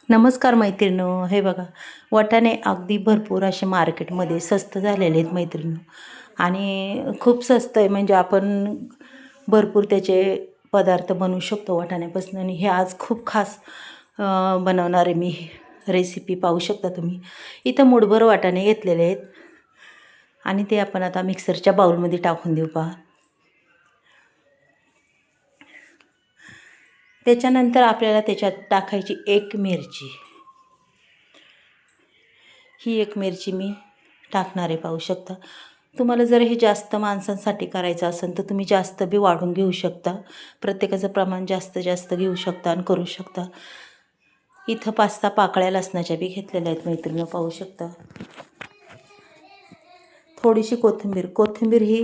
नमस्कार मैत्रिणींनो, हे बघा वाटाणे अगदी भरपूर असे मार्केटमध्ये स्वस्त झालेले आहेत मैत्रिणींनो. आणि खूप स्वस्त आहे म्हणजे आपण भरपूर त्याचे पदार्थ बनवू शकतो वाटाण्यापासून. आणि हे आज खूप खास बनवणार आहे मी रेसिपी. पाहू शकता तुम्ही इथं मूठभर वाटाणे घेतलेले आहेत आणि ते आपण आता मिक्सरच्या बाउलमध्ये टाकून देऊ. पहा, त्याच्यानंतर आपल्याला त्याच्यात टाकायची एक मिरची. ही एक मिरची मी टाकणार आहे, पाहू शकता. तुम्हाला जर हे जास्त माणसांसाठी करायचं असेल तर तुम्ही जास्त बी वाढून घेऊ शकता. प्रत्येकाचं प्रमाण जास्त जास्त घेऊ शकता आणि करू शकता. इथं 5-6 पाकळ्या लसणाच्या बी घेतलेल्या आहेत मैत्रिणी, पाहू शकता. थोडीशी कोथिंबीर ही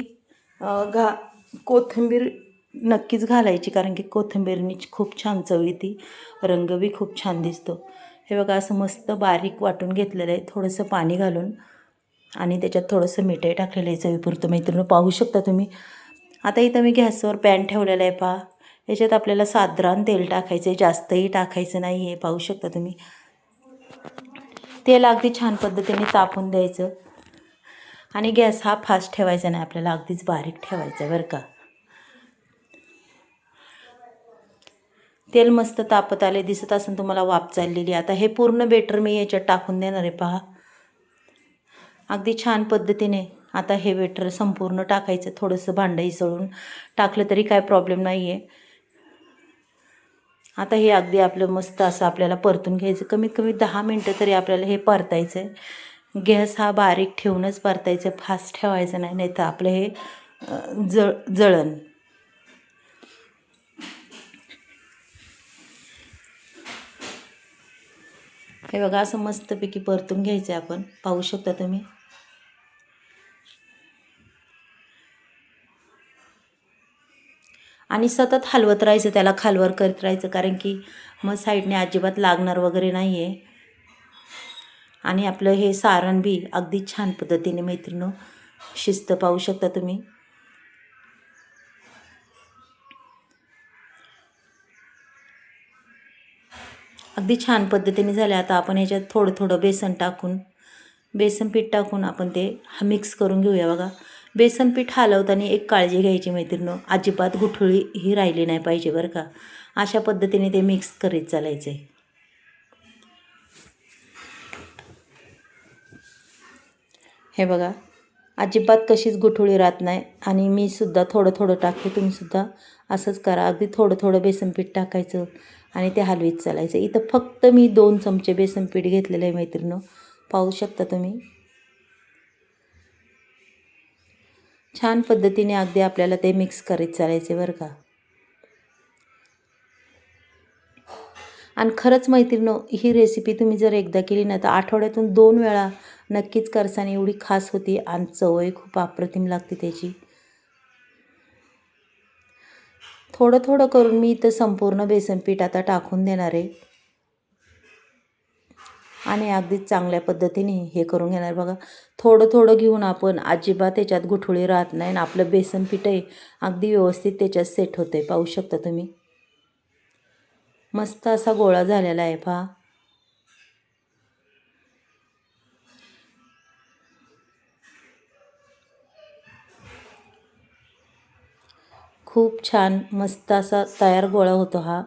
कोथिंबीर नक्कीच घालायची, कारण की कोथिंबीरनी खूप छान चव येते, रंग बी खूप छान दिसतो. हे बघा, असं मस्त बारीक वाटून घेतलेलं आहे थोडंसं पाणी घालून, आणि त्याच्यात थोडंसं मीठही टाकलेलं आहे चवीपुरतं मैत्रिणी, पाहू शकता तुम्ही. आता इथं मी गॅसवर पॅन ठेवलेला आहे. पहा, याच्यात आपल्याला साधारण तेल टाकायचं आहे, जास्तही टाकायचं नाही आहे. पाहू शकता तुम्ही. तेल अगदी छान पद्धतीने तापून द्यायचं आणि गॅस हा फास्ट ठेवायचा नाही, आपल्याला अगदीच बारीक ठेवायचा बरं का. तेल मस्त तापत आले, दिसत असेल तुम्हाला वाफ चाललेली. आता हे पूर्ण बेटर मी याच्यात टाकून देणार आहे. पहा, अगदी छान पद्धतीने आता हे बेटर संपूर्ण टाकायचं. थोडंसं भांडं इसळून टाकलं तरी काय प्रॉब्लेम नाही आहे. आता हे अगदी आपलं मस्त असं आपल्याला परतून घ्यायचं. कमीत कमी 10 मिनटं तरी आपल्याला हे परतायचं आहे. गॅस हा बारीक ठेवूनच परतायचं, फास्ट ठेवायचं नाही, नाही तर आपलं हे जळण. हे बघा, असं मस्तपैकी परतून घ्यायचं आहे आपण, पाहू शकता तुम्ही. आणि सतत हलवत राहायचं, त्याला खालवर करत राहायचं, कारण की मग साईडने अजिबात लागणार वगैरे नाही आहे. आणि आपलं हे सारण बी अगदी छान पद्धतीने मैत्रिणींनो शिस्त, पाहू शकता तुम्ही. अगदी छान पद्धतीने झाले. आता आपण ह्याच्यात थोडं थोडं बेसन पीठ टाकून आपण ते मिक्स करून घेऊया. बघा, बेसन पीठ हलवताना एक काळजी घ्यायची मैत्रिणींनो, अजिबात गुठळी ही राहिली नाही पाहिजे बरं का. अशा पद्धतीने ते मिक्स करीत चालायचं आहे. हे बघा, अजिबात कशीच गुठळी राहत नाही. आणि मी सुद्धा थोडं थोडं टाकते, तुम्हीसुद्धा असंच करा. अगदी थोडं थोडं बेसन पीठ टाकायचं आणि ते हलवीत चालायचं. इथं फक्त मी 2 चमचे बेसन पीठ घेतलेलं आहे मैत्रिणींनो, पाहू शकता तुम्ही. छान पद्धतीने अगदी आपल्याला ते मिक्स करीत चालायचे बरं का. आणि खरंच मैत्रिणींनो, ही रेसिपी तुम्ही जर एकदा केली ना तर आठवड्यातून 2 वेळा नक्कीच करसाने, एवढी खास होती आणि चवही खूप अप्रतिम लागते त्याची. थोडं थोडं करून मी इथं संपूर्ण बेसन पीठ आता टाकून देणार आहे आणि अगदीच चांगल्या पद्धतीने हे करून घेणार. बघा, थोडं थोडं घेऊन आपण, अजिबात त्याच्यात गुठळी राहत नाही आणि आपलं बेसन पीठही अगदी व्यवस्थित त्याच्यात सेट होतं आहे, पाहू शकता तुम्ही. मस्त असा गोळा झालेला आहे. पहा, खूप छान मस्त असा तयार गोळा होतो हा.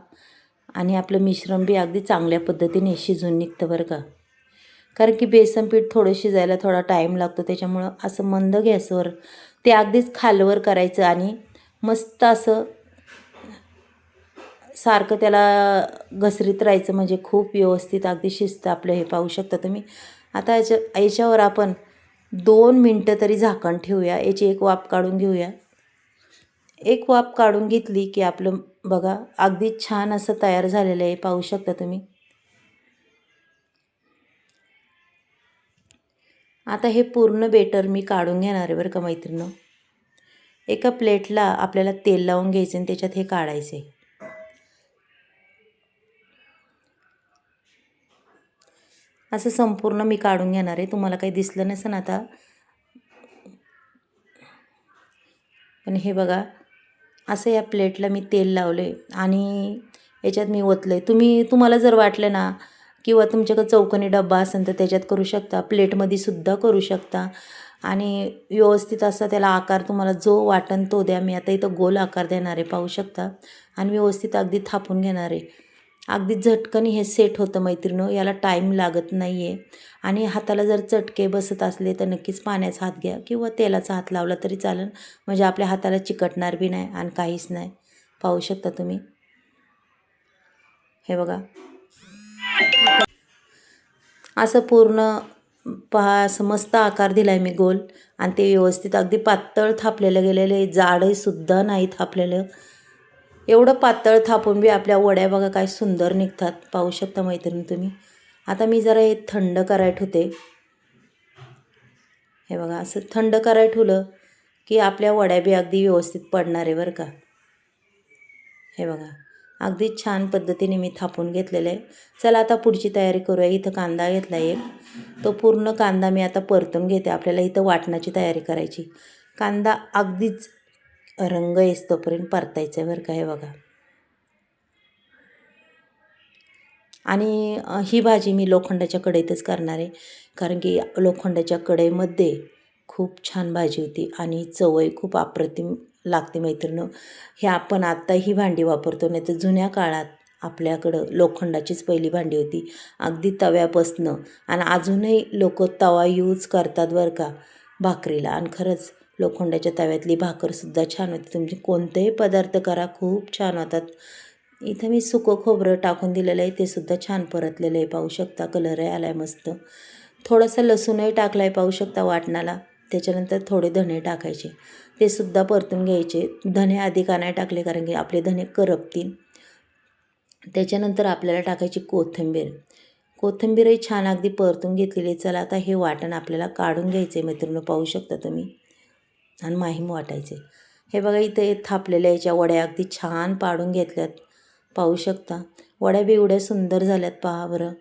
आणि आपलं मिश्रण बी अगदी चांगल्या पद्धतीने शिजून निघतं बरं का. कारण की बेसन पीठ थोडं शिजायला थोडा टाईम लागतो, त्याच्यामुळं असं मंद गॅसवर ते अगदीच खालवर करायचं आणि मस्त असं सारखं त्याला घसरीत राहायचं, म्हणजे खूप व्यवस्थित अगदी शिजतं आपलं हे, पाहू शकता तुम्ही. आता याच्यावर आपण 2 मिनटं तरी झाकण ठेवूया, याची एक वाफ काढून घेऊया. एक वाफ काढून घेतली की आपलं बघा अगदी छान असं तयार झालेलं आहे, पाहू शकता तुम्ही. आता हे पूर्ण बेटर मी काढून घेणार आहे बरं का मैत्रिणींनो. एका प्लेटला आपल्याला तेल लावून घ्यायचं आणि त्याच्यात हे काढायचं आहे. असं संपूर्ण मी काढून घेणार आहे. तुम्हाला काही दिसलं नसेल आता, पण हे बघा, असं या प्लेटला मी तेल लावले आणि याच्यात मी ओतलं आहे. तुम्हाला जर वाटलं ना किंवा तुमच्याकडे चौकोनी डब्बा असेल तर त्याच्यात करू शकता, प्लेटमध्ये सुद्धा करू शकता. आणि व्यवस्थित असा त्याला आकार तुम्हाला जो वाटन तो द्या. मी आता इथं गोल आकार देणार आहे, पाहू शकता. आणि व्यवस्थित अगदी थापून घेणार आहे. अगदी झटकन हे सेट होतं मैत्रिणीनो, याला टाईम लागत नाही आहे. आणि हाताला जर चटके बसत असले तर नक्कीच पाण्याचा हात घ्या किंवा तेलाचा हात लावला तरी चालेल, म्हणजे आपल्या हाताला चिकटणार बी नाही आणि काहीच नाही. पाहू शकता तुम्ही, हे बघा असं पूर्ण पहा, असं मस्त आकार दिला आहे मी गोल. आणि ते व्यवस्थित अगदी पातळ थापलेलं गेलेलं आहे, जाडहीसुद्धा नाही थापलेलं. एवढं पातळ थापून बी आपल्या वड्या बघा काय सुंदर निघतात, पाहू शकता मैत्रिणी तुम्ही. आता मी जरा हे थंड करायला ठेवते. हे बघा असं थंड करायला ठेवलं की आपल्या वड्या बी अगदी व्यवस्थित पडणार आहे बरं का. हे बघा अगदी छान पद्धतीने मी थापून घेतलेलं आहे. चला आता पुढची तयारी करूया. इथं कांदा घेतला एक, तो पूर्ण कांदा मी आता परतून घेते. आपल्याला इथं वाटणाची तयारी करायची. कांदा अगदीच रंग येईस्तोपर्यंत परतायचं आहे बरं का. हे बघा, आणि ही भाजी मी लोखंडाच्या कढईतच करणार आहे, कारण की लोखंडाच्या कढईमध्ये खूप छान भाजी होती आणि चवही खूप अप्रतिम लागते मैत्रिणीनो. हे आपण आत्ता ही भांडी वापरतो, नाही तर जुन्या काळात आपल्याकडं लोखंडाचीच पहिली भांडी होती, अगदी तव्यापासनं. आणि अजूनही लोक तवा यूज करतात बरं का भाकरीला. आणि खरंच लोखंडाच्या तव्यातली भाकरसुद्धा छान होती. तुम्ही कोणतेही पदार्थ करा खूप छान होतात. इथं मी सुकं खोबरं टाकून दिलेलं आहे, ते सुद्धा छान परतलेलं आहे, पाहू शकता. कलरही आला आहे मस्त. थोडंसं लसूणही टाकलं आहे, पाहू शकता वाटणाला. त्याच्यानंतर थोडे धणे टाकायचे, ते सुद्धा परतून घ्यायचे. धणे आधी का नाही टाकले, कारण की आपले धणे करपतील. त्याच्यानंतर आपल्याला टाकायची कोथिंबीर. कोथिंबीरही छान अगदी परतून घेतलेली. चला आता हे वाटण आपल्याला काढून घ्यायचं आहे मैत्रिणी, पाहू शकता तुम्ही. आणि माहीम वाटायचे. हे बघा इथे थापलेल्या याच्या वड्या अगदी छान पाडून घेतल्यात, पाहू शकता. वड्या बी एवढ्या सुंदर झाल्यात, पहा बरं.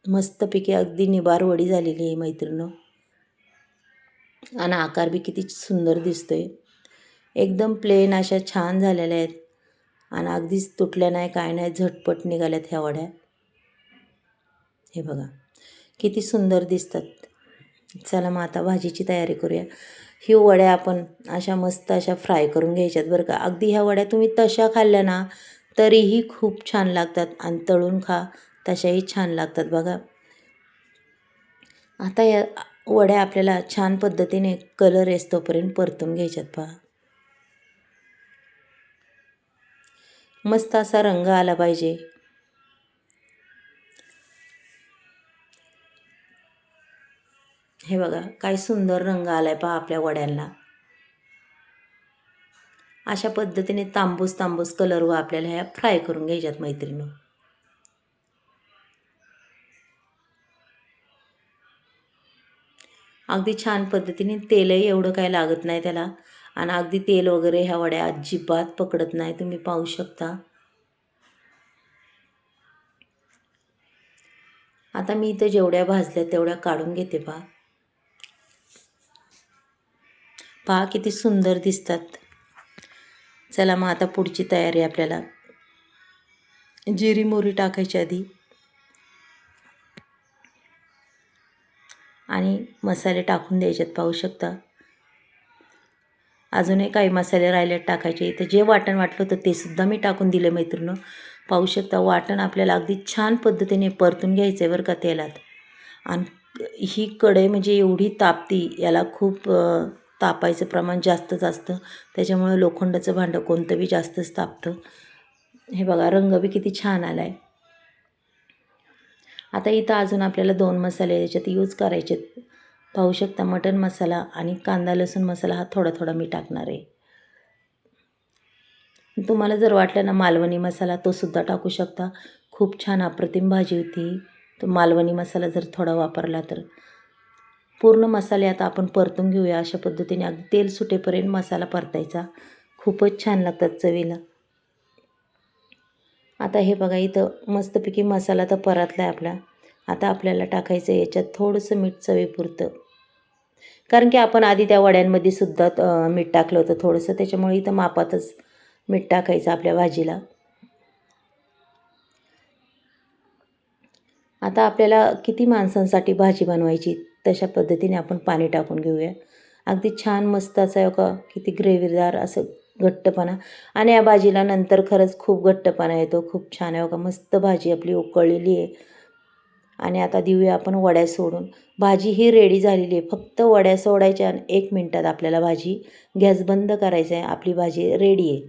मस्तपैकी अगदी निबार वडी झालेली आहे मैत्रिणीनो. आणि आकार बी किती सुंदर दिसतोय. एकदम प्लेन अशा छान झालेल्या आहेत आणि अगदीच तुटल्या नाही, काय नाही, झटपट निघाल्यात ह्या वड्या. हे बघा किती सुंदर दिसतात. चला मग आता भाजीची तयारी करूया. ही वड्या आपण अशा मस्त अशा फ्राय करून घ्यायच्यात बरं का. अगदी ह्या वड्या तुम्ही तशा खाल्ल्या ना तरीही खूप छान लागतात, आणि तळून खा तशाही छान लागतात बघा. आता या वड्या आपल्याला छान पद्धतीने कलर येतोपर्यंत परतून घ्यायच्यात. पहा मस्त असा रंग आला पाहिजे. हे बघा काय सुंदर रंग आलाय पहा आपल्या वड्यांना. अशा पद्धतीने तांबूस तांबूस कलर व आपल्याला ह्या फ्राय करून घ्यायच्यात मैत्रिणी. अगदी छान पद्धतीने. तेलही एवढं काय लागत नाही त्याला, आणि अगदी तेल वगैरे ह्या वड्या अजिबात पकडत नाही, तुम्ही पाहू शकता. आता मी इथं जेवढ्या भाजल्या तेवढ्या काढून घेते. पहा पहा किती सुंदर दिसतात. चला मग आता पुढची तयारी. आपल्याला जिरी मोहरी टाकायची आधी, आणि मसाले टाकून द्यायच्यात, पाहू शकता. अजूनही काही मसाले राहिलेत टाकायचे. इथं जे वाटण वाटलं होतं ते सुद्धा मी टाकून दिलं मैत्रिणी, पाहू शकता. वाटण आपल्याला अगदी छान पद्धतीने परतून घ्यायचं आहे बरं का तेलात. आणि ही कढई म्हणजे एवढी तापती, याला खूप तापायचं प्रमाण जास्तच असतं, त्याच्यामुळे लोखंडाचं भांडं कोणतं बी जास्तच तापतं. हे बघा रंग बी किती छान आला आहे. आता इथं अजून आपल्याला 2 मसाले याच्यात यूज करायचे, पाहू शकता. मटण मसाला आणि कांदा लसूण मसाला हा थोडा थोडा मी टाकणार आहे. तुम्हाला जर वाटलं ना मालवणी मसाला, तो सुद्धा टाकू शकता. खूप छान अप्रतिम भाजी होती. तो मालवणी मसाला जर थोडा वापरला तर. पूर्ण मसाले आता आपण परतून घेऊया अशा पद्धतीने. अगदी तेल सुटेपर्यंत मसाला परतायचा, खूपच छान लागतात चवीला. आता हे बघा इथं मस्तपैकी मसाला तर परतला आहे आपला. आता आपल्याला टाकायचं याच्यात थोडंसं मीठ चवीपुरतं, कारण की आपण आधी त्या वड्यांमध्ये सुद्धा मीठ टाकलं होतं थोडंसं, त्याच्यामुळे इथं मापातच मीठ टाकायचं आपल्या भाजीला. आता आपल्याला किती माणसांसाठी भाजी बनवायची तशा पद्धतीने आपण पाणी टाकून घेऊया. अगदी छान मस्त असं का किती ग्रेव्हीदार असं घट्टपणा. आणि या भाजीला नंतर खरंच खूप घट्टपणा येतो. खूप छान आहे का मस्त भाजी आपली उकळलेली आहे. आणि आता देऊया आपण वड्या सोडून. भाजी ही रेडी झालेली आहे. फक्त वड्या सोडायच्या आणि 1 मिनटात आपल्याला भाजी गॅस बंद करायचा आहे. आपली भाजी रेडी आहे.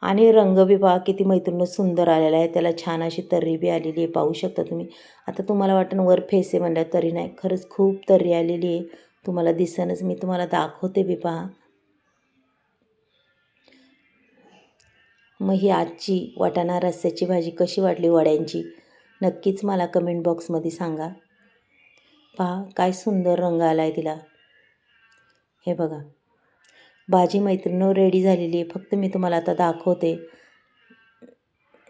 आणि रंग बी पहा किती मैत्रिणी सुंदर आलेला आहे. त्याला छान अशी तर्री बी आलेली आहे. पाहू शकता तुम्ही. आता तुम्हाला वाटेल वर फेस म्हणलं तरी नाही. खरंच खूप तर्री आलेली आहे. तुम्हाला दिसेनच. मी तुम्हाला दाखवते बी पहा. मग ही आजची वाटाणा रस्स्याची भाजी कशी वाटली वड्यांची नक्कीच मला कमेंट बॉक्समध्ये सांगा. पहा काय सुंदर रंग आला आहे तिला. हे बघा भाजी मैत्रिणींनो रेडी झालेली आहे. फक्त मी तुम्हाला आता दाखवते.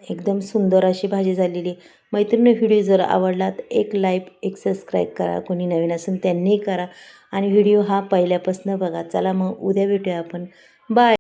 एकदम सुंदर अशी भाजी झालेली आहे. मैत्रिणी व्हिडिओ जर आवडला तर एक लाईक एक सबस्क्राईब करा. कोणी नवीन असेल त्यांनीही करा. आणि व्हिडिओ हा पहिल्यापासून बघा. चला मग उद्या भेटूया आपण. बाय.